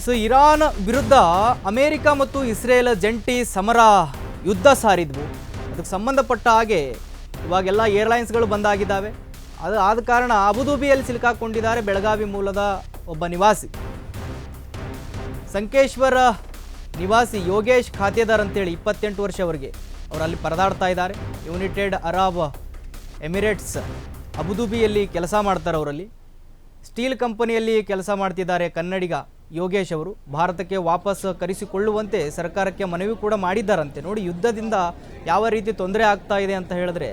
S Iran ವಿರುದ್ಧ America ಮತ್ತು Israel ಜಂಟಿ ಸಮರ ಯುದ್ಧ ಸಾರಿದ್ವು. ಅದಕ್ಕೆ ಸಂಬಂಧಪಟ್ಟ ಹಾಗೆ ಇವಾಗೆಲ್ಲ ಏರ್ಲೈನ್ಸ್ಗಳು ಬಂದಾಗಿದ್ದಾವೆ. ಅದು ಆದ ಕಾರಣ ಅಬುಧಾಬಿಯಲ್ಲಿ ಸಿಲುಕಾಕೊಂಡಿದ್ದಾರೆ ಬೆಳಗಾವಿ ಮೂಲದ ಒಬ್ಬ ನಿವಾಸಿ, ಸಂಕೇಶ್ವರ ನಿವಾಸಿ ಯೋಗೇಶ್ ಖಾತೆದಾರ್ ಅಂತೇಳಿ 28 ವರ್ಷವರೆಗೆ ಅವರು ಅಲ್ಲಿ ಪರದಾಡ್ತಾ ಇದ್ದಾರೆ. ಯುನೈಟೆಡ್ ಅರಬ್ ಎಮಿರೇಟ್ಸ್ ಅಬುಧಾಬಿಯಲ್ಲಿ ಕೆಲಸ ಮಾಡ್ತಾರೆ. ಅವರಲ್ಲಿ ಸ್ಟೀಲ್ ಕಂಪನಿಯಲ್ಲಿ ಕೆಲಸ ಮಾಡ್ತಿದ್ದಾರೆ ಕನ್ನಡಿಗ ಯೋಗೇಶ್ ಅವರು. ಭಾರತಕ್ಕೆ ವಾಪಸ್ ಕರೆಸಿಕೊಳ್ಳುವಂತೆ ಸರ್ಕಾರಕ್ಕೆ ಮನವಿ ಕೂಡ ಮಾಡಿದ್ದಾರಂತೆ. ನೋಡಿ, ಯುದ್ಧದಿಂದ ಯಾವ ರೀತಿ ತೊಂದರೆ ಆಗ್ತಾ ಇದೆ ಅಂತ ಹೇಳಿದ್ರೆ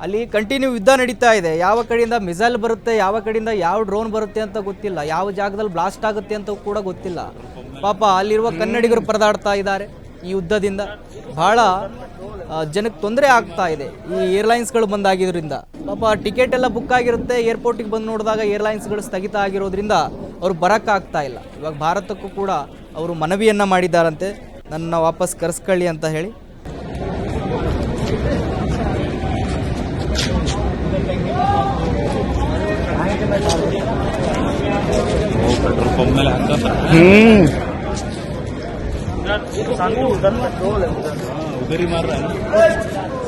ಅಲ್ಲಿ ಕಂಟಿನ್ಯೂ ಯುದ್ಧ ನಡೀತಾ ಇದೆ. ಯಾವ ಕಡೆಯಿಂದ ಮಿಸೈಲ್ ಬರುತ್ತೆ, ಯಾವ ಕಡೆಯಿಂದ ಯಾವ ಡ್ರೋನ್ ಬರುತ್ತೆ ಅಂತ ಗೊತ್ತಿಲ್ಲ, ಯಾವ ಜಾಗದಲ್ಲಿ ಬ್ಲಾಸ್ಟ್ ಆಗುತ್ತೆ ಅಂತ ಕೂಡ ಗೊತ್ತಿಲ್ಲ. ಪಾಪ ಅಲ್ಲಿರುವ ಕನ್ನಡಿಗರು ಪರದಾಡ್ತಾ ಇದ್ದಾರೆ. ಈ ಯುದ್ಧದಿಂದ ಬಹಳ ಜನಕ್ಕೆ ತೊಂದರೆ ಆಗ್ತಾ ಇದೆ ಈ ಏರ್ಲೈನ್ಸ್ಗಳು ಬಂದಾಗಿದ್ದರಿಂದ. ಪಾಪ ಟಿಕೆಟ್ ಎಲ್ಲ ಬುಕ್ ಆಗಿರುತ್ತೆ, ಏರ್ಪೋರ್ಟಿಗೆ ಬಂದು ನೋಡಿದಾಗ ಏರ್ಲೈನ್ಸ್ಗಳು ಸ್ಥಗಿತ ಆಗಿರೋದ್ರಿಂದ ಅವ್ರು ಬರೋಕ್ಕಾಗ್ತಾ ಇಲ್ಲ. ಇವಾಗ ಭಾರತಕ್ಕೂ ಕೂಡ ಅವರು ಮನವಿಯನ್ನು ಮಾಡಿದ್ದಾರಂತೆ, ನನ್ನ ವಾಪಸ್ ಕರೆಸ್ಕೊಳ್ಳಿ ಅಂತ ಹೇಳಿ. पेट्रोल पंप में लगा था उधर ही मार रहा है ना।